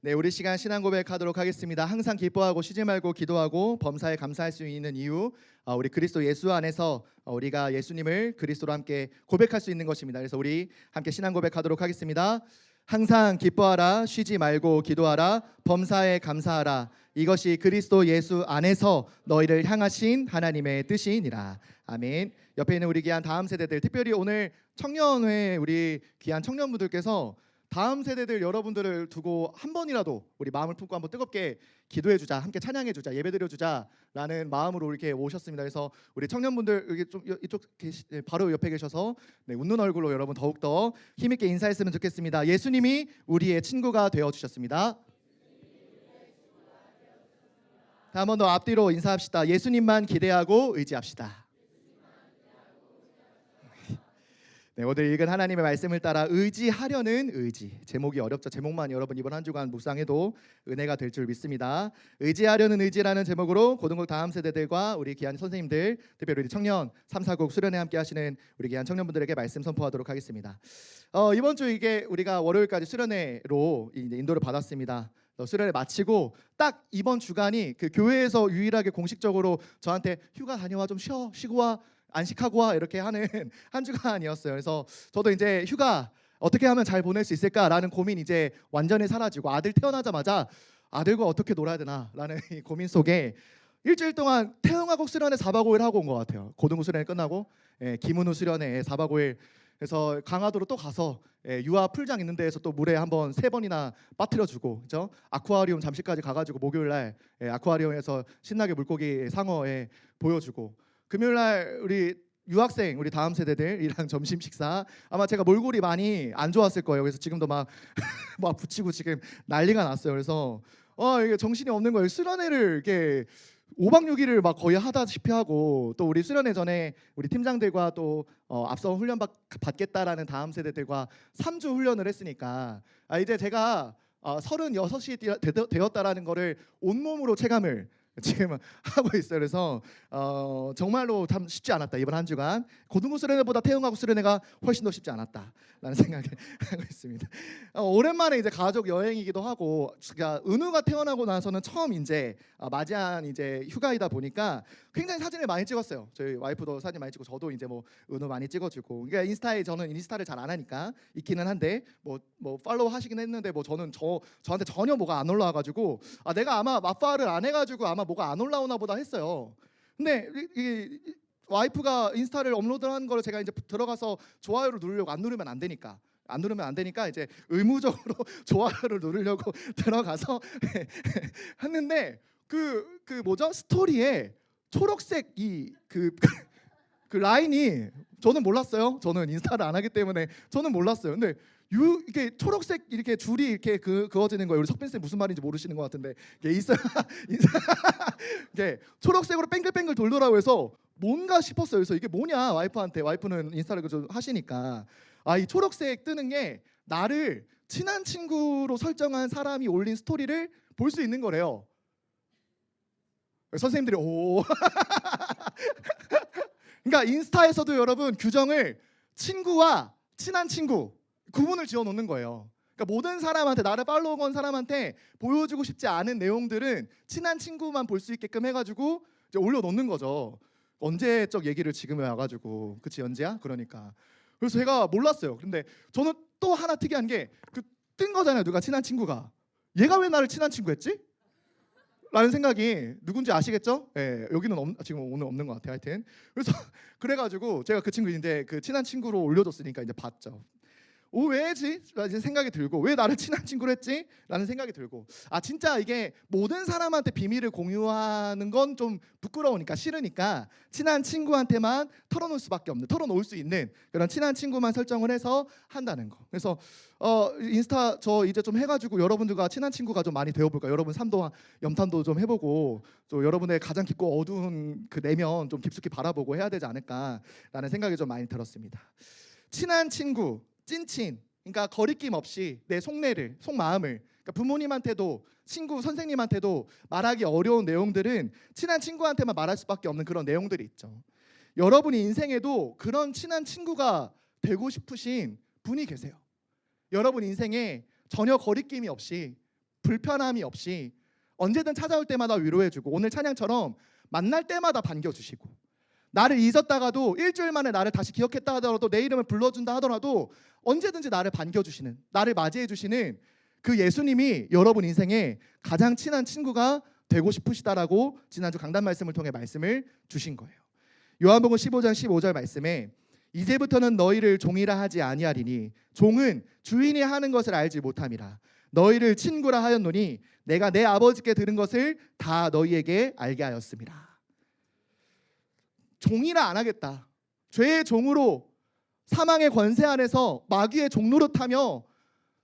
네, 우리 시간 신앙 고백하도록 하겠습니다. 항상 기뻐하고 쉬지 말고 기도하고 범사에 감사할 수 있는 이유, 우리 그리스도 예수 안에서 우리가 예수님을 그리스도로 함께 고백할 수 있는 것입니다. 그래서 우리 함께 신앙 고백하도록 하겠습니다. 항상 기뻐하라, 쉬지 말고 기도하라, 범사에 감사하라. 이것이 그리스도 예수 안에서 너희를 향하신 하나님의 뜻이니라. 아멘. 옆에 있는 우리 귀한 다음 세대들, 특별히 오늘 청년회 우리 귀한 청년분들께서 다음 세대들 여러분들을 두고 한 번이라도 우리 마음을 품고 한번 뜨겁게 기도해주자, 함께 찬양해주자, 예배드려주자라는 마음으로 이렇게 오셨습니다. 그래서 우리 청년분들 여기 좀 이쪽 바로 옆에 계셔서 웃는 얼굴로 여러분 더욱더 힘있게 인사했으면 좋겠습니다. 예수님이 우리의 친구가 되어주셨습니다. 한 번 더 앞뒤로 인사합시다. 예수님만 기대하고 의지합시다. 네, 오늘 읽은 하나님의 말씀을 따라 의지하려는 의지. 제목이 어렵죠. 제목만 여러분 이번 한 주간 묵상해도 은혜가 될 줄 믿습니다. 의지하려는 의지라는 제목으로 고등부 다음 세대들과 우리 귀한 선생님들, 특별히 우리 청년 3, 4국 수련회 함께 하시는 우리 귀한 청년분들에게 말씀 선포하도록 하겠습니다. 이번 주 이게 우리가 월요일까지 수련회로 인도를 받았습니다. 수련회 마치고 딱 이번 주간이 그 교회에서 유일하게 공식적으로 저한테 휴가 다녀와, 좀 쉬고 와, 안식하고 와, 이렇게 하는 한 주간이었어요. 그래서 저도 이제 휴가 어떻게 하면 잘 보낼 수 있을까라는 고민 이제 완전히 사라지고, 아들 태어나자마자 아들과 어떻게 놀아야 되나라는 이 고민 속에 일주일 동안 태영화국 수련회 4박 5일 하고 온 것 같아요. 고등부 수련회 끝나고 김은우 수련회 4박 5일. 그래서 강화도로 또 가서 유아 풀장 있는 데에서 또 물에 한번 3번이나 빠뜨려주고, 그죠? 아쿠아리움 잠실까지 가가지고 목요일 날 아쿠아리움에서 신나게 물고기 상어에 보여주고, 금요일 날 우리 유학생 우리 다음 세대들이랑 점심 식사, 아마 제가 몰골이 많이 안 좋았을 거예요. 그래서 지금도 막 붙이고 지금 난리가 났어요. 그래서 이게 정신이 없는 거예요. 수련회를 이렇게 5박 6일을 막 거의 하다시피 하고, 또 우리 수련회 전에 우리 팀장들과 또 앞서 훈련 받겠다라는 다음 세대들과 3주 훈련을 했으니까 이제 제가 36이 되었다라는 거를 온몸으로 체감을 지금 하고 있어요. 그래서 정말로 참 쉽지 않았다. 이번 한 주간 고등부 수련회보다 태영하고 수련회가 훨씬 더 쉽지 않았다라는 생각을 하고 있습니다. 오랜만에 이제 가족 여행이기도 하고, 그러니까 은우가 태어나고 나서는 처음 이제 맞이한 이제 휴가이다 보니까 굉장히 사진을 많이 찍었어요. 저희 와이프도 사진 많이 찍고, 저도 이제 뭐 은우 많이 찍어주고. 그러니까 인스타에 저는 인스타를 잘 안 하니까 있기는 한데 뭐 팔로우 하시긴 했는데 저는 저한테 전혀 뭐가 안 올라와가지고 내가 아마 맞파를 안 해가지고 아마 뭐가 안 올라오나 보다 했어요. 근데 이 와이프가 인스타를 업로드한 거를 제가 이제 들어가서 좋아요를 누르려고 안 누르면 안 되니까 이제 의무적으로 좋아요를 누르려고 들어가서 했는데 그 뭐죠? 스토리에 초록색 그 라인이, 저는 몰랐어요. 저는 인스타를 안 하기 때문에 저는 몰랐어요. 근데 이게 초록색 이렇게 줄이 이렇게 그어지는 거예요. 우리 석빈 쌤 무슨 말인지 모르시는 것 같은데 이게 있어요. 이게 초록색으로 뺑글뺑글 돌더라고. 해서 뭔가 싶었어요. 그래서 이게 뭐냐, 와이프는 인스타를 좀 하시니까 이 초록색 뜨는 게 나를 친한 친구로 설정한 사람이 올린 스토리를 볼 수 있는 거래요. 선생님들이 오. 그러니까 인스타에서도 여러분 규정을 친구와 친한 친구 구분을 지어 놓는 거예요. 그러니까 모든 사람한테, 나를 팔로우 건 사람한테 보여주고 싶지 않은 내용들은 친한 친구만 볼 수 있게끔 해가지고 이제 올려놓는 거죠. 언제적 얘기를 지금 와가지고, 그치 연재야? 그러니까. 그래서 제가 몰랐어요. 근데 저는 또 하나 특이한 게 뜬 거잖아요. 누가 친한 친구가. 얘가 왜 나를 친한 친구 했지? 라는 생각이, 누군지 아시겠죠? 여기는 지금 오늘 없는 것 같아요. 하여튼 그래서 그래가지고 제가 그 친구 이제 그 친한 친구로 올려줬으니까 이제 봤죠. 왜지? 라는 생각이 들고, 왜 나를 친한 친구로 했지? 라는 생각이 들고, 진짜 이게 모든 사람한테 비밀을 공유하는 건 좀 부끄러우니까, 싫으니까 친한 친구한테만 털어놓을 수 있는 그런 친한 친구만 설정을 해서 한다는 거. 그래서 인스타 저 이제 좀 해가지고 여러분들과 친한 친구가 좀 많이 되어볼까. 여러분 삶도 염탐도 좀 해보고, 또 여러분의 가장 깊고 어두운 그 내면 좀 깊숙이 바라보고 해야 되지 않을까라는 생각이 좀 많이 들었습니다. 친한 친구, 찐친, 그러니까 거리낌 없이 내 속마음을, 그러니까 부모님한테도 친구, 선생님한테도 말하기 어려운 내용들은 친한 친구한테만 말할 수밖에 없는 그런 내용들이 있죠. 여러분이 인생에도 그런 친한 친구가 되고 싶으신 분이 계세요. 여러분 인생에 전혀 거리낌이 없이 불편함이 없이 언제든 찾아올 때마다 위로해주고 오늘 찬양처럼 만날 때마다 반겨주시고 나를 잊었다가도 일주일 만에 나를 다시 기억했다 하더라도 내 이름을 불러준다 하더라도 언제든지 나를 반겨주시는 나를 맞이해주시는 그 예수님이 여러분 인생에 가장 친한 친구가 되고 싶으시다라고 지난주 강단 말씀을 통해 말씀을 주신 거예요. 요한복음 15장 15절 말씀에 이제부터는 너희를 종이라 하지 아니하리니 종은 주인이 하는 것을 알지 못함이라 너희를 친구라 하였노니 내가 내 아버지께 들은 것을 다 너희에게 알게 하였습니다. 종이라 안 하겠다. 죄의 종으로 사망의 권세 안에서 마귀의 종노릇하며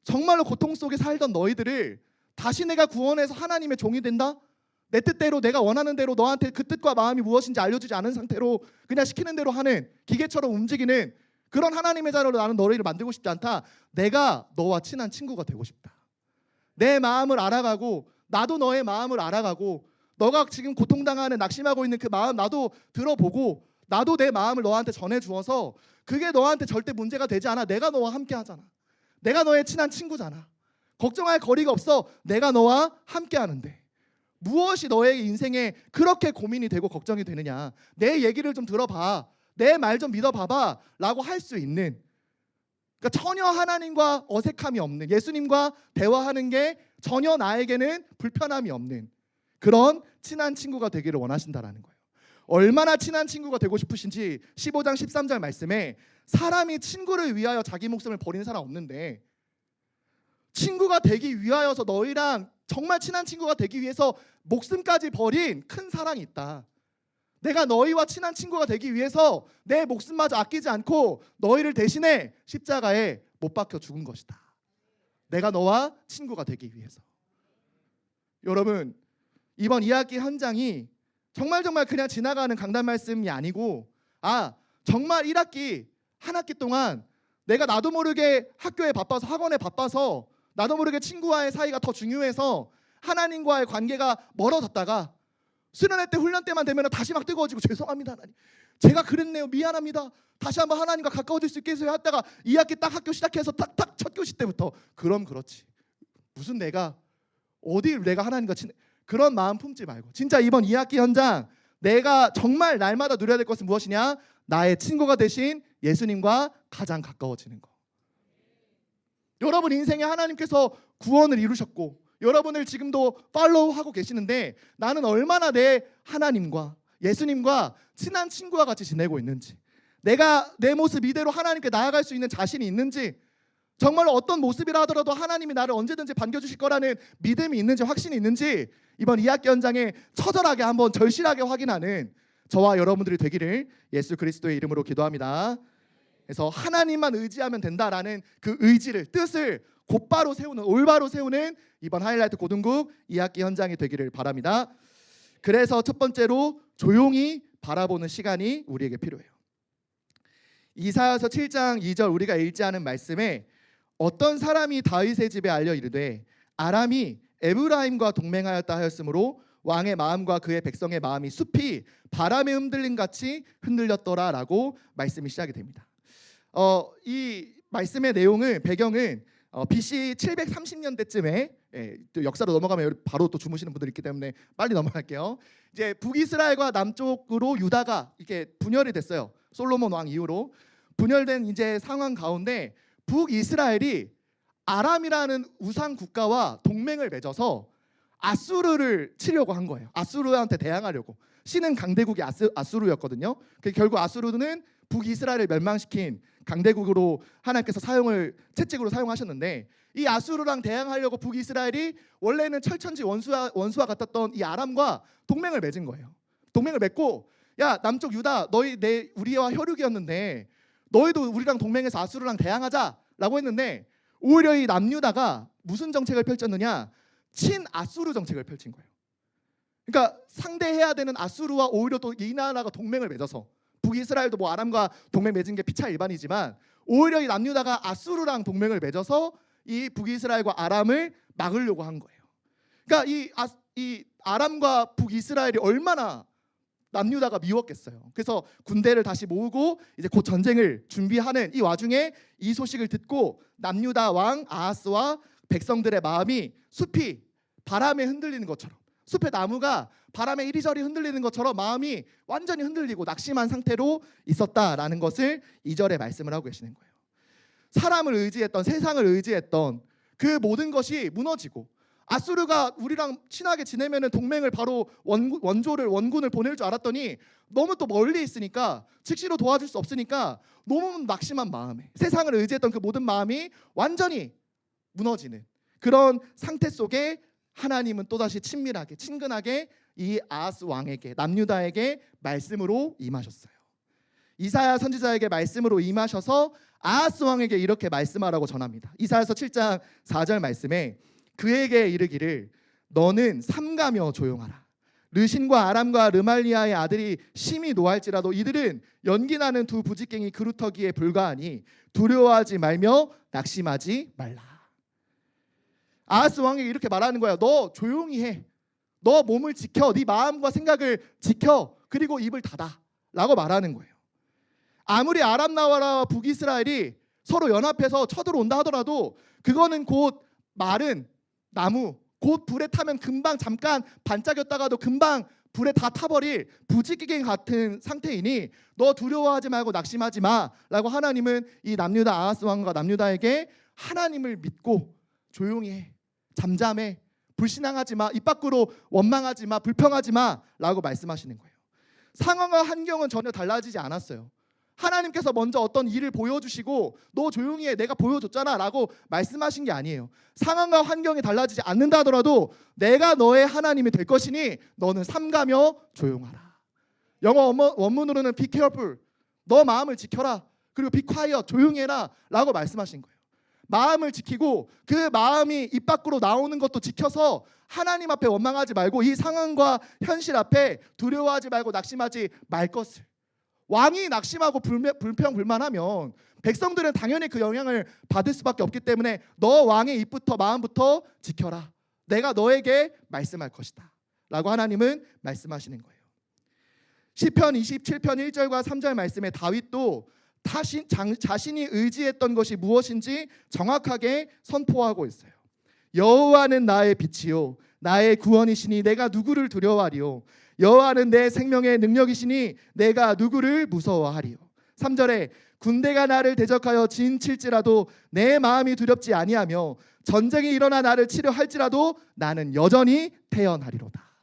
정말로 고통 속에 살던 너희들을 다시 내가 구원해서 하나님의 종이 된다? 내 뜻대로 내가 원하는 대로 너한테 그 뜻과 마음이 무엇인지 알려주지 않은 상태로 그냥 시키는 대로 하는 기계처럼 움직이는 그런 하나님의 자녀로 나는 너희를 만들고 싶지 않다. 내가 너와 친한 친구가 되고 싶다. 내 마음을 알아가고 나도 너의 마음을 알아가고 너가 지금 고통당하는 낙심하고 있는 그 마음 나도 들어보고 나도 내 마음을 너한테 전해주어서 그게 너한테 절대 문제가 되지 않아. 내가 너와 함께 하잖아. 내가 너의 친한 친구잖아. 걱정할 거리가 없어. 내가 너와 함께 하는데 무엇이 너의 인생에 그렇게 고민이 되고 걱정이 되느냐. 내 얘기를 좀 들어봐. 내 말 좀 믿어봐봐 라고 할 수 있는 그러니까 전혀 하나님과 어색함이 없는 예수님과 대화하는 게 전혀 나에게는 불편함이 없는 그런 친한 친구가 되기를 원하신다라는 거예요. 얼마나 친한 친구가 되고 싶으신지 15장 13절 말씀에 사람이 친구를 위하여 자기 목숨을 버리는 사람 없는데 친구가 되기 위하여서 너희랑 정말 친한 친구가 되기 위해서 목숨까지 버린 큰 사랑이 있다. 내가 너희와 친한 친구가 되기 위해서 내 목숨마저 아끼지 않고 너희를 대신해 십자가에 못 박혀 죽은 것이다. 내가 너와 친구가 되기 위해서. 여러분 이번 2학기 현장이 정말 그냥 지나가는 강단 말씀이 아니고 정말 1학기 한 학기 동안 내가 나도 모르게 학교에 바빠서 학원에 바빠서 나도 모르게 친구와의 사이가 더 중요해서 하나님과의 관계가 멀어졌다가 수련회 때 훈련 때만 되면 다시 막 뜨거워지고 죄송합니다 하나님 제가 그랬네요 미안합니다 다시 한번 하나님과 가까워질 수 있게 해서 하다가 2학기 딱 학교 시작해서 딱 첫 교시 때부터 그럼 그렇지 무슨 내가 하나님과 그런 마음 품지 말고 진짜 이번 2학기 현장 내가 정말 날마다 누려야 될 것은 무엇이냐 나의 친구가 되신 예수님과 가장 가까워지는 거. 여러분 인생에 하나님께서 구원을 이루셨고 여러분을 지금도 팔로우하고 계시는데 나는 얼마나 내 하나님과 예수님과 친한 친구와 같이 지내고 있는지 내가 내 모습 이대로 하나님께 나아갈 수 있는 자신이 있는지 정말로 어떤 모습이라 하더라도 하나님이 나를 언제든지 반겨주실 거라는 믿음이 있는지 확신이 있는지 이번 2학기 현장에 처절하게 한번 절실하게 확인하는 저와 여러분들이 되기를 예수 그리스도의 이름으로 기도합니다. 그래서 하나님만 의지하면 된다라는 그 의지를 뜻을 곧바로 세우는 올바로 세우는 이번 하이라이트 고등국 2학기 현장이 되기를 바랍니다. 그래서 첫 번째로 조용히 바라보는 시간이 우리에게 필요해요. 이사야서 7장 2절 우리가 읽지 않은 말씀에 어떤 사람이 다윗의 집에 알려 이르되 아람이 에브라임과 동맹하였다 하였으므로 왕의 마음과 그의 백성의 마음이 숲이 바람에 흔들림 같이 흔들렸더라라고 말씀이 시작이 됩니다. 이 말씀의 내용은 배경은 BC 730년대쯤에 또 역사로 넘어가면 바로 또 주무시는 분들이 있기 때문에 빨리 넘어갈게요. 이제 북이스라엘과 남쪽으로 유다가 이렇게 분열이 됐어요. 솔로몬 왕 이후로 분열된 이제 상황 가운데 북이스라엘이 아람이라는 우상 국가와 동맹을 맺어서 아수르를 치려고 한 거예요. 아수르한테 대항하려고. 신은 강대국이 아수르였거든요. 결국 아수르는 북이스라엘을 멸망시킨 강대국으로 하나님께서 채찍으로 사용하셨는데 이 아수르랑 대항하려고 북이스라엘이 원래는 철천지 원수와 같았던 이 아람과 동맹을 맺은 거예요. 동맹을 맺고 야 남쪽 유다 너희 우리와 혈육이었는데 너희도 우리랑 동맹해서 아수르랑 대항하자라고 했는데 오히려 이 남유다가 무슨 정책을 펼쳤느냐 친아수르 정책을 펼친 거예요. 그러니까 상대해야 되는 아수르와 오히려 또 이 나라가 동맹을 맺어서 북이스라엘도 뭐 아람과 동맹 맺은 게 피차 일반이지만 오히려 이 남유다가 아수르랑 동맹을 맺어서 이 북이스라엘과 아람을 막으려고 한 거예요. 그러니까 이 아람과 북이스라엘이 얼마나 남유다가 미웠겠어요. 그래서 군대를 다시 모으고 이제 곧 전쟁을 준비하는 이 와중에 이 소식을 듣고 남유다 왕 아하스와 백성들의 마음이 숲이 바람에 흔들리는 것처럼, 숲의 나무가 바람에 이리저리 흔들리는 것처럼 마음이 완전히 흔들리고 낙심한 상태로 있었다라는 것을 2절에 말씀을 하고 계시는 거예요. 사람을 의지했던, 세상을 의지했던 그 모든 것이 무너지고, 아수르가 우리랑 친하게 지내면은 동맹을 바로 원군을 보낼 줄 알았더니 너무 또 멀리 있으니까, 즉시로 도와줄 수 없으니까 너무 낙심한 마음에 세상을 의지했던 그 모든 마음이 완전히 무너지는 그런 상태 속에 하나님은 또다시 친밀하게, 친근하게 이 아하스 왕에게, 남유다에게 말씀으로 임하셨어요. 이사야 선지자에게 말씀으로 임하셔서 아하스 왕에게 이렇게 말씀하라고 전합니다. 이사야서 7장 4절 말씀에 그에게 이르기를 너는 삼가며 조용하라. 르신과 아람과 르말리아의 아들이 심히 노할지라도 이들은 연기나는 두 부지깽이 그루터기에 불과하니 두려워하지 말며 낙심하지 말라. 아하스 왕에게 이렇게 말하는 거야. 너 조용히 해. 너 몸을 지켜. 네 마음과 생각을 지켜. 그리고 입을 닫아 라고 말하는 거예요. 아무리 아람 나라와 북이스라엘이 서로 연합해서 쳐들어온다 하더라도 그거는 곧 마른 나무, 곧 불에 타면 금방 잠깐 반짝였다가도 금방 불에 다 타버릴 부지기갱 같은 상태이니 너 두려워하지 말고 낙심하지 마라고 하나님은 이 남유다 아하스 왕과 남유다에게 하나님을 믿고 조용히 해, 잠잠해, 불신앙하지 마, 입 밖으로 원망하지 마, 불평하지 마라고 말씀하시는 거예요. 상황과 환경은 전혀 달라지지 않았어요. 하나님께서 먼저 어떤 일을 보여주시고 너 조용히 해, 내가 보여줬잖아 라고 말씀하신 게 아니에요. 상황과 환경이 달라지지 않는다 하더라도 내가 너의 하나님이 될 것이니 너는 삼가며 조용하라. 영어 원문으로는 be careful, 너 마음을 지켜라. 그리고 be quiet, 조용히 해라 라고 말씀하신 거예요. 마음을 지키고 그 마음이 입 밖으로 나오는 것도 지켜서 하나님 앞에 원망하지 말고 이 상황과 현실 앞에 두려워하지 말고 낙심하지 말 것을. 왕이 낙심하고 불평불만하면 백성들은 당연히 그 영향을 받을 수밖에 없기 때문에 너 왕의 입부터 마음부터 지켜라. 내가 너에게 말씀할 것이다 라고 하나님은 말씀하시는 거예요. 시편 27편 1절과 3절 말씀에 다윗도 자신이 의지했던 것이 무엇인지 정확하게 선포하고 있어요. 여호와는 나의 빛이요 나의 구원이시니 내가 누구를 두려워하리요. 여호와는 내 생명의 능력이시니 내가 누구를 무서워하리요. 3절에 군대가 나를 대적하여 진칠지라도 내 마음이 두렵지 아니하며 전쟁이 일어나 나를 치려 할지라도 나는 여전히 태어나리로다.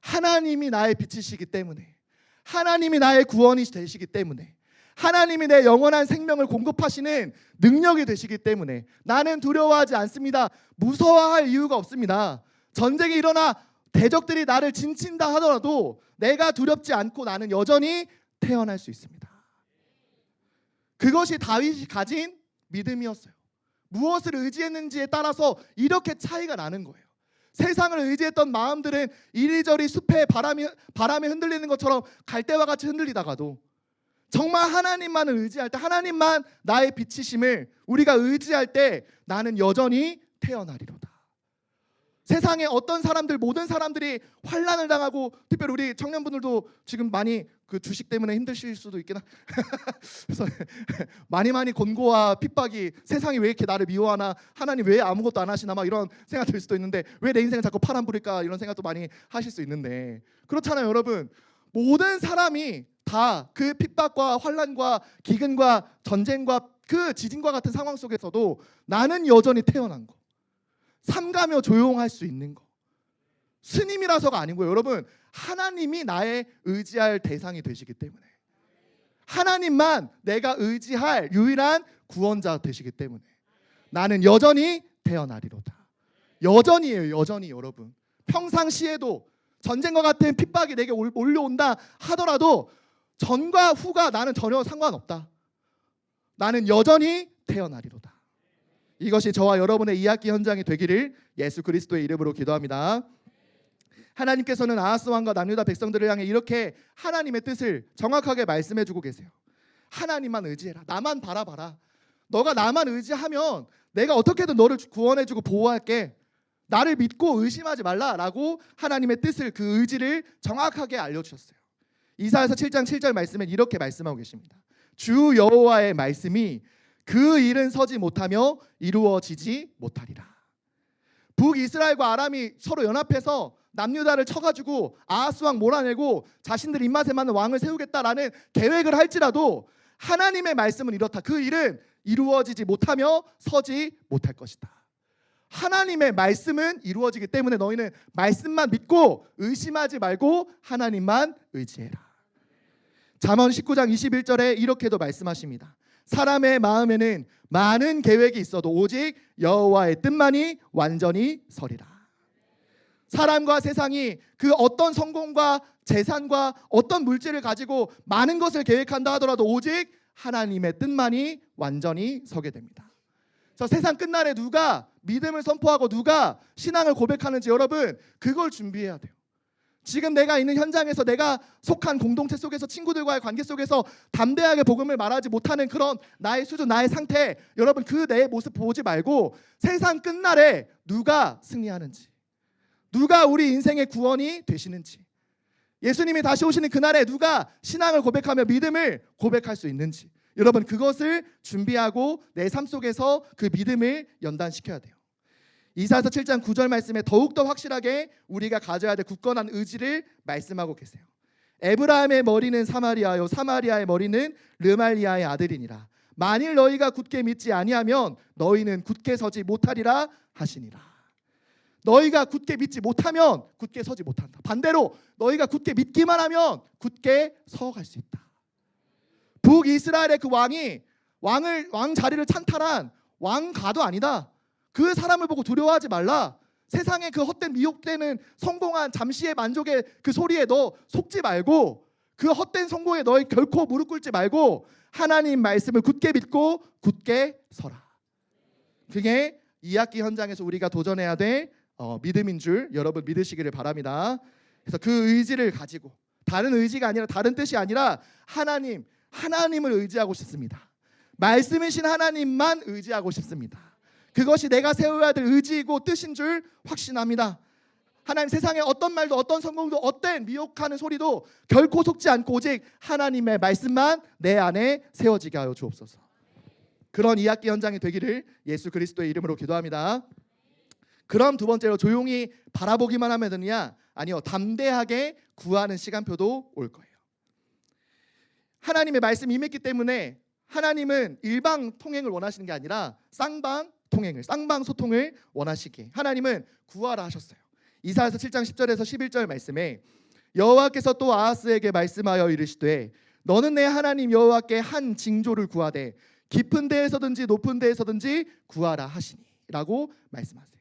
하나님이 나의 빛이시기 때문에, 하나님이 나의 구원이 되시기 때문에, 하나님이 내 영원한 생명을 공급하시는 능력이 되시기 때문에 나는 두려워하지 않습니다. 무서워할 이유가 없습니다. 전쟁이 일어나 대적들이 나를 진친다 하더라도 내가 두렵지 않고 나는 여전히 태어날 수 있습니다. 그것이 다윗이 가진 믿음이었어요. 무엇을 의지했는지에 따라서 이렇게 차이가 나는 거예요. 세상을 의지했던 마음들은 이리저리 숲에 바람에 흔들리는 것처럼 갈대와 같이 흔들리다가도 정말 하나님만을 의지할 때, 하나님만 나의 빛이심을 우리가 의지할 때 나는 여전히 태어나리로다. 세상에 어떤 사람들, 모든 사람들이 환난을 당하고, 특별히 우리 청년분들도 지금 많이 그 주식 때문에 힘드실 수도 있겠나. 그래서 많이 권고와 핍박이, 세상이 왜 이렇게 나를 미워하나, 하나님 왜 아무것도 안 하시나 막 이런 생각 들 수도 있는데, 왜 내 인생을 자꾸 파란불일까 이런 생각도 많이 하실 수 있는데, 그렇잖아요 여러분. 모든 사람이 다 그 핍박과 환난과 기근과 전쟁과 그 지진과 같은 상황 속에서도 나는 여전히 태어난 거, 삼가며 조용할 수 있는 거, 스님이라서가 아니고요 여러분, 하나님이 나의 의지할 대상이 되시기 때문에, 하나님만 내가 의지할 유일한 구원자 되시기 때문에 나는 여전히 태어나리로다. 여전히에요, 여전히. 여러분, 평상시에도 전쟁과 같은 핍박이 내게 올려온다 하더라도 전과 후가 나는 전혀 상관없다. 나는 여전히 태어나리로다. 이것이 저와 여러분의 이야기 현장이 되기를 예수 그리스도의 이름으로 기도합니다. 하나님께서는 아하스 왕과 남유다 백성들을 향해 이렇게 하나님의 뜻을 정확하게 말씀해주고 계세요. 하나님만 의지해라. 나만 바라봐라. 너가 나만 의지하면 내가 어떻게든 너를 구원해주고 보호할게. 나를 믿고 의심하지 말라라고 하나님의 뜻을, 그 의지를 정확하게 알려주셨어요. 이사야서 7장 7절 말씀엔 이렇게 말씀하고 계십니다. 주 여호와의 말씀이 그 일은 서지 못하며 이루어지지 못하리라. 북이스라엘과 아람이 서로 연합해서 남유다를 쳐가지고 아하스 왕 몰아내고 자신들 입맛에 맞는 왕을 세우겠다라는 계획을 할지라도 하나님의 말씀은 이렇다. 그 일은 이루어지지 못하며 서지 못할 것이다. 하나님의 말씀은 이루어지기 때문에 너희는 말씀만 믿고 의심하지 말고 하나님만 의지해라. 잠언 19장 21절에 이렇게도 말씀하십니다. 사람의 마음에는 많은 계획이 있어도 오직 여호와의 뜻만이 완전히 서리라. 사람과 세상이 그 어떤 성공과 재산과 어떤 물질을 가지고 많은 것을 계획한다 하더라도 오직 하나님의 뜻만이 완전히 서게 됩니다. 저 세상 끝날에 누가 믿음을 선포하고 누가 신앙을 고백하는지 여러분 그걸 준비해야 돼요. 지금 내가 있는 현장에서 내가 속한 공동체 속에서 친구들과의 관계 속에서 담대하게 복음을 말하지 못하는 그런 나의 수준, 나의 상태, 여러분 그 내 모습 보지 말고 세상 끝날에 누가 승리하는지, 누가 우리 인생의 구원이 되시는지, 예수님이 다시 오시는 그날에 누가 신앙을 고백하며 믿음을 고백할 수 있는지, 여러분 그것을 준비하고 내 삶 속에서 그 믿음을 연단시켜야 돼요. 이사야서 7장 9절 말씀에 더욱더 확실하게 우리가 가져야 될 굳건한 의지를 말씀하고 계세요. 에브라임의 머리는 사마리아요 사마리아의 머리는 르말리아의 아들이니라. 만일 너희가 굳게 믿지 아니하면 너희는 굳게 서지 못하리라 하시니라. 너희가 굳게 믿지 못하면 굳게 서지 못한다. 반대로 너희가 굳게 믿기만 하면 굳게 서갈 수 있다. 북이스라엘의 그 왕이 왕 자리를 찬탈한 왕가도 아니다. 그 사람을 보고 두려워하지 말라. 세상의 그 헛된 미혹되는 성공한 잠시의 만족의 그 소리에 너 속지 말고 그 헛된 성공에 너희 결코 무릎 꿇지 말고 하나님 말씀을 굳게 믿고 굳게 서라. 그게 2학기 현장에서 우리가 도전해야 될 믿음인 줄 여러분 믿으시기를 바랍니다. 그래서 그 의지를 가지고 다른 의지가 아니라 다른 뜻이 아니라 하나님을 의지하고 싶습니다. 말씀이신 하나님만 의지하고 싶습니다. 그것이 내가 세워야 될 의지이고 뜻인 줄 확신합니다. 하나님 세상에 어떤 말도 어떤 성공도 어떤 미혹하는 소리도 결코 속지 않고 오직 하나님의 말씀만 내 안에 세워지게 하여 주옵소서. 그런 2학기 현장이 되기를 예수 그리스도의 이름으로 기도합니다. 그럼 두 번째로 조용히 바라보기만 하면 되느냐? 아니요, 담대하게 구하는 시간표도 올 거예요. 하나님의 말씀이 임했기 때문에 하나님은 일방 통행을 원하시는 게 아니라 쌍방 소통을 원하시기에 하나님은 구하라 하셨어요. 이사야서 7장 10절에서 11절 말씀에 여호와께서 또 아하스에게 말씀하여 이르시되 너는 내 하나님 여호와께 한 징조를 구하되 깊은 데에서든지 높은 데에서든지 구하라 하시니 라고 말씀하세요.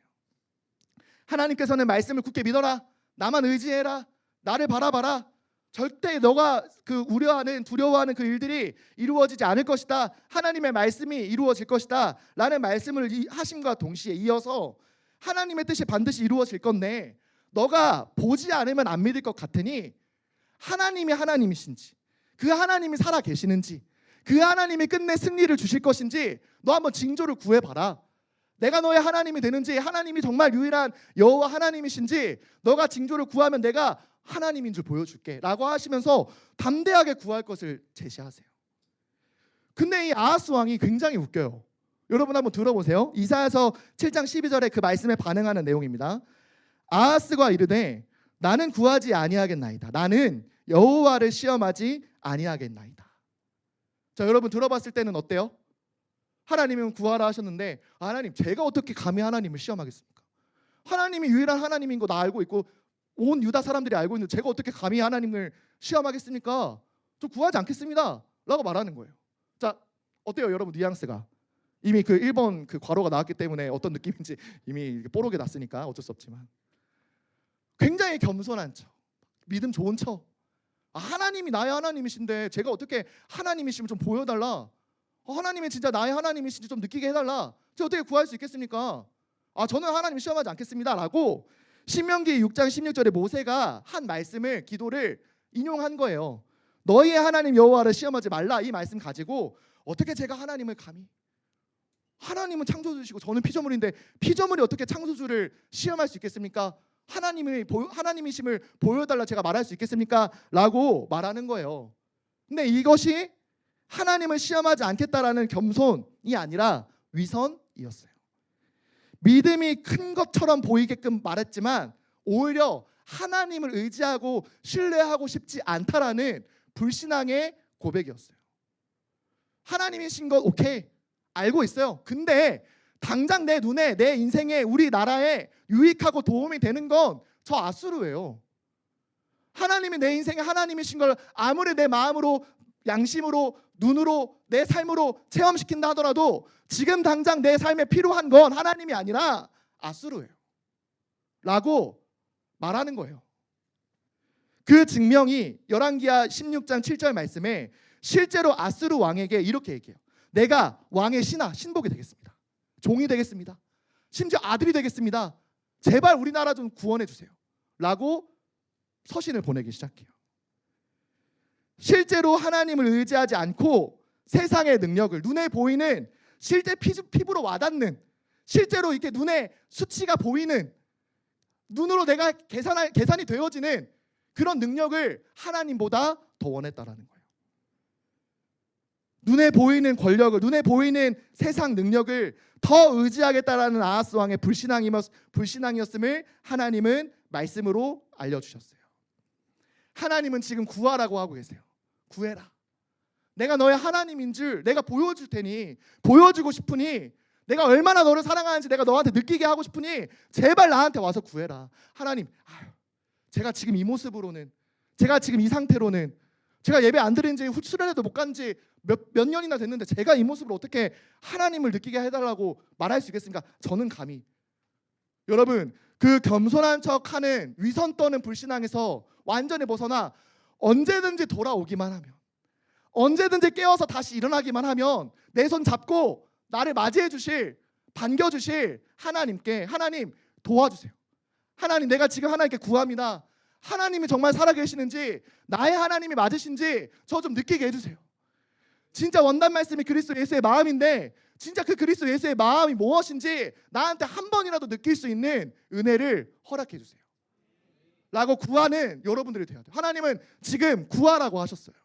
하나님께서는 말씀을 굳게 믿어라. 나만 의지해라. 나를 바라봐라. 절대 너가 그 우려하는 두려워하는 그 일들이 이루어지지 않을 것이다. 하나님의 말씀이 이루어질 것이다 라는 말씀을 하심과 동시에 이어서 하나님의 뜻이 반드시 이루어질 건데 너가 보지 않으면 안 믿을 것 같으니 하나님이 하나님이신지 그 하나님이 살아 계시는지 그 하나님이 끝내 승리를 주실 것인지 너 한번 징조를 구해봐라. 내가 너의 하나님이 되는지 하나님이 정말 유일한 여호와 하나님이신지 너가 징조를 구하면 내가 하나님인 줄 보여줄게 라고 하시면서 담대하게 구할 것을 제시하세요. 근데 이 아하스 왕이 굉장히 웃겨요. 여러분 한번 들어보세요. 이사야서 7장 12절에 그 말씀에 반응하는 내용입니다. 아하스가 이르되 나는 구하지 아니하겠나이다. 나는 여호와를 시험하지 아니하겠나이다. 자, 여러분 들어봤을 때는 어때요? 하나님은 구하라 하셨는데 하나님 제가 어떻게 감히 하나님을 시험하겠습니까? 하나님이 유일한 하나님인 거 나 알고 있고 온 유다 사람들이 알고 있는데 제가 어떻게 감히 하나님을 시험하겠습니까? 저 구하지 않겠습니다 라고 말하는 거예요. 자, 어때요 여러분? 뉘앙스가 이미 그 1번 그 괄호가 나왔기 때문에 어떤 느낌인지 이미 뽀록이 났으니까 어쩔 수 없지만 굉장히 겸손한 척, 믿음 좋은 척. 하나님이 나의 하나님이신데 제가 어떻게 하나님이심을 좀 보여달라. 하나님이 진짜 나의 하나님이신지 좀 느끼게 해달라. 제가 어떻게 구할 수 있겠습니까? 저는 하나님 시험하지 않겠습니다 라고 신명기 6장 16절에 모세가 한 말씀을 기도를 인용한 거예요. 너희의 하나님 여호와를 시험하지 말라. 이 말씀 가지고 어떻게 제가 하나님을 감히, 하나님은 창조주시고 저는 피조물인데 피조물이 어떻게 창조주를 시험할 수 있겠습니까? 하나님이심을 보여달라 제가 말할 수 있겠습니까? 라고 말하는 거예요. 근데 이것이 하나님을 시험하지 않겠다라는 겸손이 아니라 위선이었어요. 믿음이 큰 것처럼 보이게끔 말했지만 오히려 하나님을 의지하고 신뢰하고 싶지 않다라는 불신앙의 고백이었어요. 하나님이신 것 오케이 알고 있어요. 근데 당장 내 눈에 내 인생에 우리나라에 유익하고 도움이 되는 건 저 아수르예요. 하나님이 내 인생에 하나님이신 걸 아무리 내 마음으로 양심으로 눈으로 내 삶으로 체험시킨다 하더라도 지금 당장 내 삶에 필요한 건 하나님이 아니라 아수르예요 라고 말하는 거예요. 그 증명이 열왕기하 16장 7절 말씀에 실제로 아수르 왕에게 이렇게 얘기해요. 내가 왕의 신복이 되겠습니다. 종이 되겠습니다. 심지어 아들이 되겠습니다. 제발 우리나라 좀 구원해 주세요 라고 서신을 보내기 시작해요. 실제로 하나님을 의지하지 않고 세상의 능력을 눈에 보이는 실제 피부로 와닿는 실제로 이렇게 눈에 수치가 보이는 눈으로 내가 계산이 되어지는 그런 능력을 하나님보다 더 원했다라는 거예요. 눈에 보이는 권력을 눈에 보이는 세상 능력을 더 의지하겠다라는 아하스 왕의 불신앙이었음을 하나님은 말씀으로 알려주셨어요. 하나님은 지금 구하라고 하고 계세요. 구해라. 내가 너의 하나님인 줄 내가 보여줄 테니 보여주고 싶으니 내가 얼마나 너를 사랑하는지 내가 너한테 느끼게 하고 싶으니 제발 나한테 와서 구해라. 하나님, 제가 지금 이 모습으로는 제가 지금 이 상태로는 제가 예배 안 드린 지 수련회도 못 간 지 몇 년이나 됐는데 제가 이 모습으로 어떻게 하나님을 느끼게 해달라고 말할 수 있겠습니까? 저는 감히 여러분 그 겸손한 척하는 위선 떠는 불신앙에서 완전히 벗어나 언제든지 돌아오기만 하면 언제든지 깨어서 다시 일어나기만 하면 내 손 잡고 나를 맞이해 주실 반겨 주실 하나님께 하나님 도와주세요. 하나님 내가 지금 하나님께 구합니다. 하나님이 정말 살아계시는지 나의 하나님이 맞으신지 저 좀 느끼게 해주세요. 진짜 원단 말씀이 그리스도 예수의 마음인데 진짜 그 그리스도 예수의 마음이 무엇인지 나한테 한 번이라도 느낄 수 있는 은혜를 허락해 주세요 라고 구하는 여러분들이 되어야 돼요. 하나님은 지금 구하라고 하셨어요.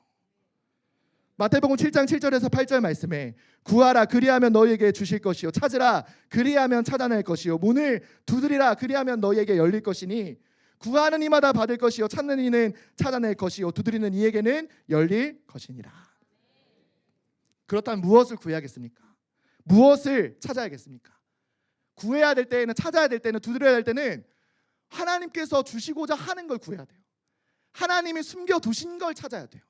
마태복음 7장 7절에서 8절 말씀에 구하라 그리하면 너희에게 주실 것이요 찾으라 그리하면 찾아낼 것이요 문을 두드리라 그리하면 너희에게 열릴 것이니 구하는 이마다 받을 것이요 찾는 이는 찾아낼 것이요 두드리는 이에게는 열릴 것이니라. 그렇다면 무엇을 구해야겠습니까? 무엇을 찾아야겠습니까? 구해야 될 때에는 찾아야 될 때는 두드려야 될 때는 하나님께서 주시고자 하는 걸 구해야 돼요. 하나님이 숨겨두신 걸 찾아야 돼요.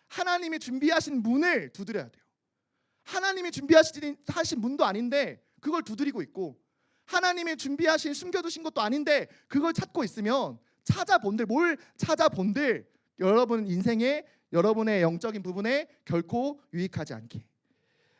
하나님이 준비하신 문을 두드려야 돼요. 하나님이 준비하신 문도 아닌데 그걸 두드리고 있고 하나님이 준비하신 숨겨두신 것도 아닌데 그걸 찾고 있으면 뭘 찾아본들 여러분 인생에 여러분의 영적인 부분에 결코 유익하지 않게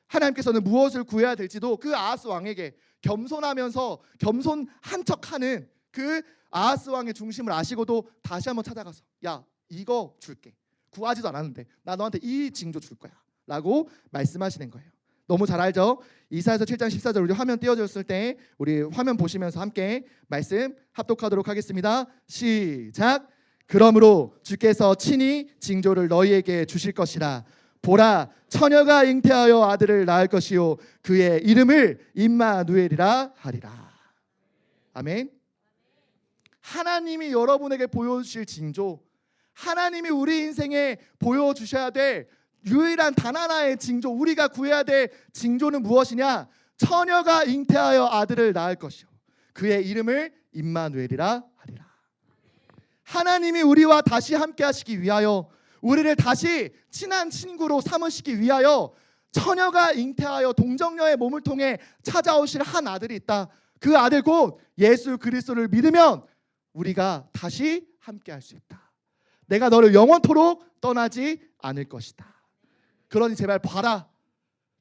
하나님께서는 무엇을 구해야 될지도 그 아하스 왕에게 겸손하면서 겸손한 척하는 그 아하스 왕의 중심을 아시고도 다시 한번 찾아가서 야 이거 줄게 구하지도 않았는데 나 너한테 이 징조 줄 거야 라고 말씀하시는 거예요. 너무 잘 알죠? 이사야서 7장 14절 우리 화면 띄워줬을 때 우리 화면 보시면서 함께 말씀 합독하도록 하겠습니다. 시작. 그러므로 주께서 친히 징조를 너희에게 주실 것이라. 보라 처녀가 잉태하여 아들을 낳을 것이요 그의 이름을 임마누엘이라 하리라. 아멘. 하나님이 여러분에게 보여주실 징조 하나님이 우리 인생에 보여주셔야 될 유일한 단 하나의 징조 우리가 구해야 될 징조는 무엇이냐? 처녀가 잉태하여 아들을 낳을 것이요 그의 이름을 임마누엘이라 하리라. 하나님이 우리와 다시 함께 하시기 위하여 우리를 다시 친한 친구로 삼으시기 위하여 처녀가 잉태하여 동정녀의 몸을 통해 찾아오실 한 아들이 있다. 그 아들 곧 예수 그리스도를 믿으면 우리가 다시 함께 할 수 있다. 내가 너를 영원토록 떠나지 않을 것이다. 그러니 제발 봐라.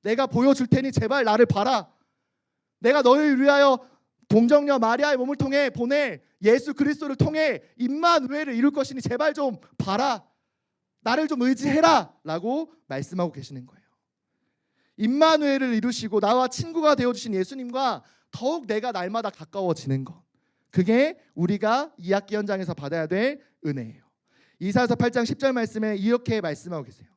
내가 보여줄 테니 제발 나를 봐라. 내가 너를 위하여 동정녀 마리아의 몸을 통해 보낼 예수 그리스도를 통해 임마누엘을 이룰 것이니 제발 좀 봐라. 나를 좀 의지해라 라고 말씀하고 계시는 거예요. 임마누엘을 이루시고 나와 친구가 되어주신 예수님과 더욱 내가 날마다 가까워지는 것 그게 우리가 2학기 현장에서 받아야 될 은혜예요. 이사야서 8장 10절 말씀에 이렇게 말씀하고 계세요.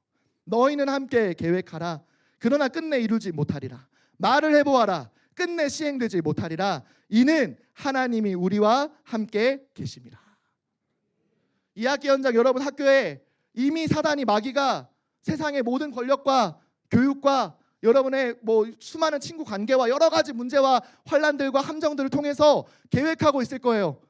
너희는 함께 계획하라. 그러나 끝내 이루지 못하리라. 말을 해보아라. 끝내 시행되지 못하리라. 이는 하나님이 우리와 함께 계심이라. 이 학기 현장 여러분 학교에 이미 사단이 마귀가 세상의 모든 권력과 교육과 여러분의 수많은 친구 관계와 여러 가지 문제와 환란들과 함정들을 통해서 계획하고 있을 거예요.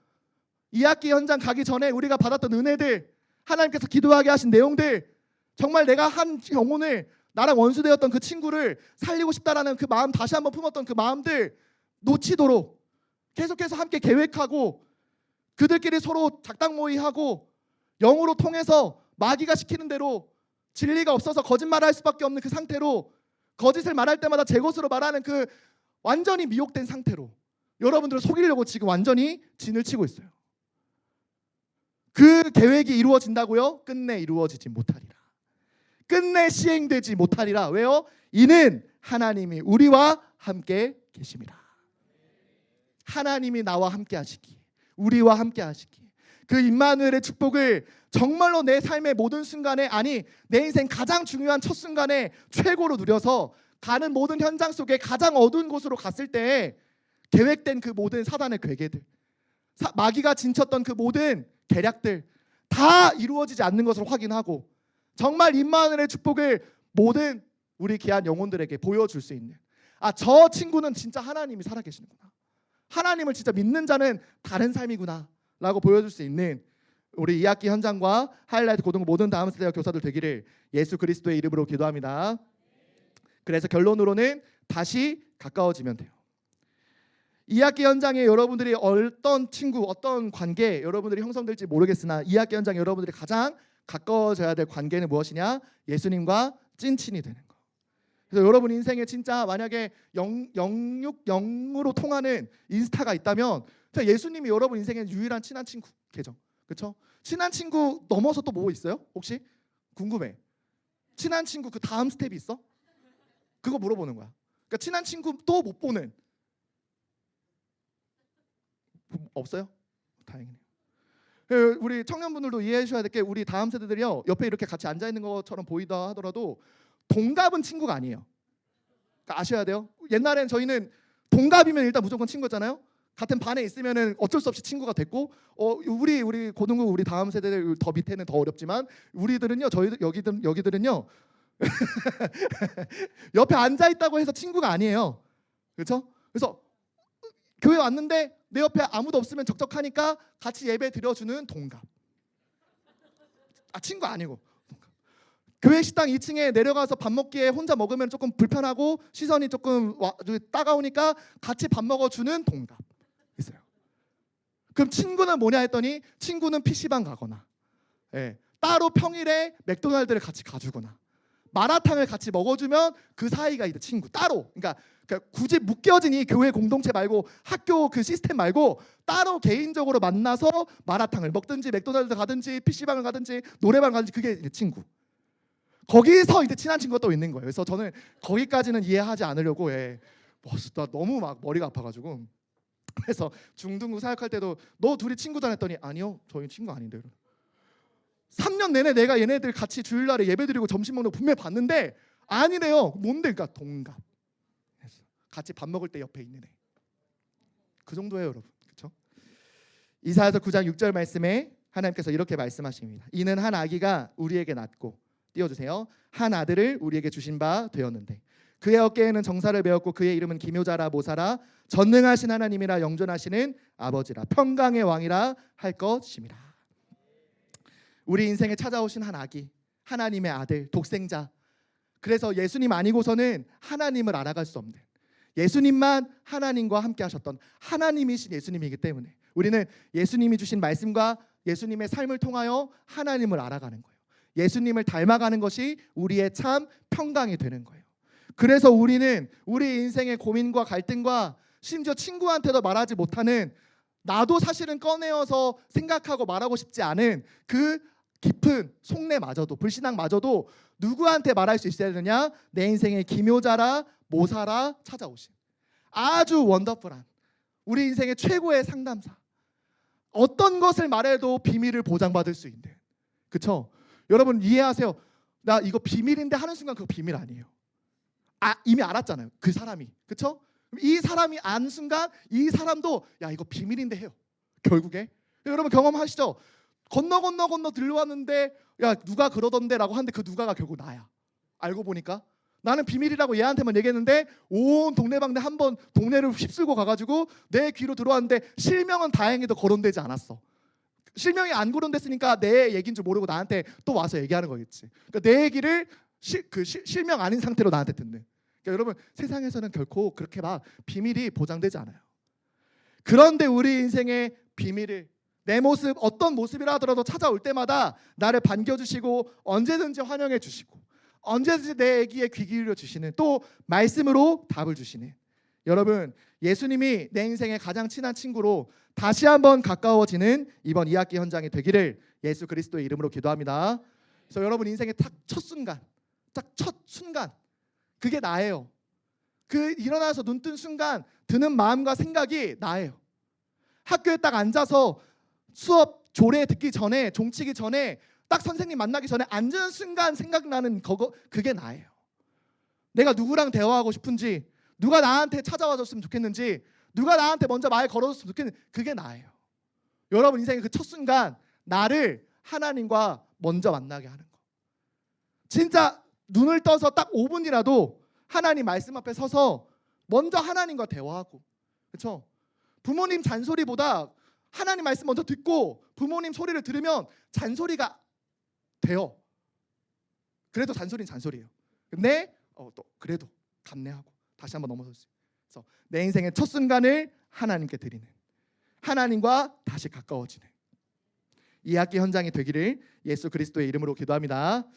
이 학기 현장 가기 전에 우리가 받았던 은혜들, 하나님께서 기도하게 하신 내용들, 정말 내가 한 영혼을, 나랑 원수되었던 그 친구를 살리고 싶다라는 그 마음, 다시 한번 품었던 그 마음들 놓치도록 계속해서 함께 계획하고 그들끼리 서로 작당모의하고 영으로 통해서 마귀가 시키는 대로 진리가 없어서 거짓말을 할 수밖에 없는 그 상태로, 거짓을 말할 때마다 제 것으로 말하는 그 완전히 미혹된 상태로 여러분들을 속이려고 지금 완전히 진을 치고 있어요. 그 계획이 이루어진다고요? 끝내 이루어지지 못하리라. 끝내 시행되지 못하리라. 왜요? 이는 하나님이 우리와 함께 계십니다. 하나님이 나와 함께 하시기, 우리와 함께 하시기, 그 임마누엘의 축복을 정말로 내 삶의 모든 순간에, 아니 내 인생 가장 중요한 첫 순간에 최고로 누려서 가는 모든 현장 속에 가장 어두운 곳으로 갔을 때 계획된 그 모든 사단의 괴계들, 마귀가 진쳤던 그 모든 계략들 다 이루어지지 않는 것을 확인하고 정말 임마누엘의 축복을 모든 우리 귀한 영혼들에게 보여줄 수 있는, 저 친구는 진짜 하나님이 살아계시는구나, 하나님을 진짜 믿는 자는 다른 삶이구나 라고 보여줄 수 있는 우리 2학기 현장과 하이라이트 고등부 모든 다음 세대와 교사들 되기를 예수 그리스도의 이름으로 기도합니다. 그래서 결론으로는 다시 가까워지면 돼요. 2학기 현장에 여러분들이 어떤 친구, 어떤 관계 여러분들이 형성될지 모르겠으나 2학기 현장에 여러분들이 가장 가까워져야 될 관계는 무엇이냐? 예수님과 찐친이 되는 거. 그래서 여러분 인생에 진짜 만약에 영으로 통하는 인스타가 있다면 예수님이 여러분 인생의 유일한 친한 친구 계정. 그렇죠? 친한 친구 넘어서 또 뭐 있어요? 혹시 궁금해. 친한 친구 그 다음 스텝이 있어? 그거 물어보는 거야. 그러니까 친한 친구 또 못 보는 없어요? 다행이네요. 우리 청년분들도 이해해 주셔야 될 게, 우리 다음 세대들이요 옆에 이렇게 같이 앉아 있는 것처럼 보이다 하더라도 동갑은 친구가 아니에요. 그러니까 아셔야 돼요. 옛날엔 저희는 동갑이면 일단 무조건 친구잖아요. 같은 반에 있으면은 어쩔 수 없이 친구가 됐고, 우리 고등부 우리 다음 세대들 더 밑에는 더 어렵지만 우리들은요, 저희들 여기들은요 옆에 앉아 있다고 해서 친구가 아니에요. 그렇죠? 그래서 교회 왔는데 내 옆에 아무도 없으면 적적하니까 같이 예배 드려주는 동갑. 친구 아니고. 교회 식당 2층에 내려가서 밥 먹기에 혼자 먹으면 조금 불편하고 시선이 조금 따가우니까 같이 밥 먹어주는 동갑 있어요. 그럼 친구는 뭐냐 했더니, 친구는 PC방 가거나, 따로 평일에 맥도날드를 같이 가주거나 마라탕을 같이 먹어주면 그 사이가 이제 친구 따로. 그러니까 굳이 묶여진 이 교회 공동체 말고 학교 그 시스템 말고 따로 개인적으로 만나서 마라탕을 먹든지 맥도날드 가든지 PC방을 가든지 노래방 가든지, 그게 이제 친구. 거기서 이제 친한 친구가 또 있는 거예요. 그래서 저는 거기까지는 이해하지 않으려고 나 너무 막 머리가 아파가지고, 그래서 중등부 사역할 때도 너 둘이 친구잖아 했더니 아니요 저희 친구 아닌데. 3년 내내 내가 얘네들 같이 주일날에 예배드리고 점심 먹는 거 분명히 봤는데 아니래요. 뭔데? 그러니까 동갑. 같이 밥 먹을 때 옆에 있는 애. 그 정도예요 여러분. 그렇죠? 이사야서 9장 6절 말씀에 하나님께서 이렇게 말씀하십니다. 이는 한 아기가 우리에게 낳고, 띄워주세요, 한 아들을 우리에게 주신 바 되었는데 그의 어깨에는 정사를 메었고 그의 이름은 기묘자라 모사라 전능하신 하나님이라 영존하시는 아버지라 평강의 왕이라 할 것임이라. 우리 인생에 찾아오신 한 아기, 하나님의 아들, 독생자. 그래서 예수님 아니고서는 하나님을 알아갈 수 없는, 예수님만 하나님과 함께 하셨던 하나님이신 예수님이기 때문에 우리는 예수님이 주신 말씀과 예수님의 삶을 통하여 하나님을 알아가는 거예요. 예수님을 닮아가는 것이 우리의 참 평강이 되는 거예요. 그래서 우리는 우리 인생의 고민과 갈등과 심지어 친구한테도 말하지 못하는, 나도 사실은 꺼내어서 생각하고 말하고 싶지 않은 그 깊은 속내마저도, 불신앙마저도 누구한테 말할 수 있어야 되느냐? 내 인생의 기묘자라 모사라 찾아오신 아주 원더풀한 우리 인생의 최고의 상담사. 어떤 것을 말해도 비밀을 보장받을 수 있는. 그렇죠? 여러분 이해하세요. 나 이거 비밀인데 하는 순간 그거 비밀 아니에요. 이미 알았잖아요. 그 사람이. 그렇죠? 이 사람이 안 순간 이 사람도 야 이거 비밀인데 해요. 결국에 여러분 경험하시죠? 건너 들려왔는데 야 누가 그러던데라고 하는데 그 누가가 결국 나야. 알고 보니까 나는 비밀이라고 얘한테만 얘기했는데 온 동네방네 한번 동네를 휩쓸고 가가지고 내 귀로 들어왔는데 실명은 다행히도 거론되지 않았어. 실명이 안 거론됐으니까 내 얘기인 줄 모르고 나한테 또 와서 얘기하는 거겠지. 그러니까 내 얘기를 실명 아닌 상태로 나한테 듣는. 그러니까 여러분 세상에서는 결코 그렇게 막 비밀이 보장되지 않아요. 그런데 우리 인생의 비밀을 내 모습 어떤 모습이라 하더라도 찾아올 때마다 나를 반겨주시고 언제든지 환영해 주시고 언제든지 내 얘기에 귀 기울여 주시는 또 말씀으로 답을 주시는 여러분 예수님이 내 인생의 가장 친한 친구로 다시 한번 가까워지는 이번 2학기 현장이 되기를 예수 그리스도의 이름으로 기도합니다. 그래서 여러분 인생의 딱 첫 순간 그게 나예요. 그 일어나서 눈 뜬 순간 드는 마음과 생각이 나예요. 학교에 딱 앉아서 수업 조례 듣기 전에 종치기 전에 딱 선생님 만나기 전에 앉은 순간 생각나는 그게 나예요. 내가 누구랑 대화하고 싶은지 누가 나한테 찾아와 줬으면 좋겠는지 누가 나한테 먼저 말 걸어줬으면 좋겠는지 그게 나예요. 여러분 인생의 그 첫 순간 나를 하나님과 먼저 만나게 하는 거. 진짜 눈을 떠서 딱 5분이라도 하나님 말씀 앞에 서서 먼저 하나님과 대화하고 그렇죠? 부모님 잔소리보다 하나님 말씀 먼저 듣고 부모님 소리를 들으면 잔소리가 돼요. 그래도 잔소리는 잔소리예요. 근데 또 그래도 감내하고 다시 한번 넘어설 수 있어요. 그래서 내 인생의 첫 순간을 하나님께 드리는 하나님과 다시 가까워지는 2학기 현장이 되기를 예수 그리스도의 이름으로 기도합니다.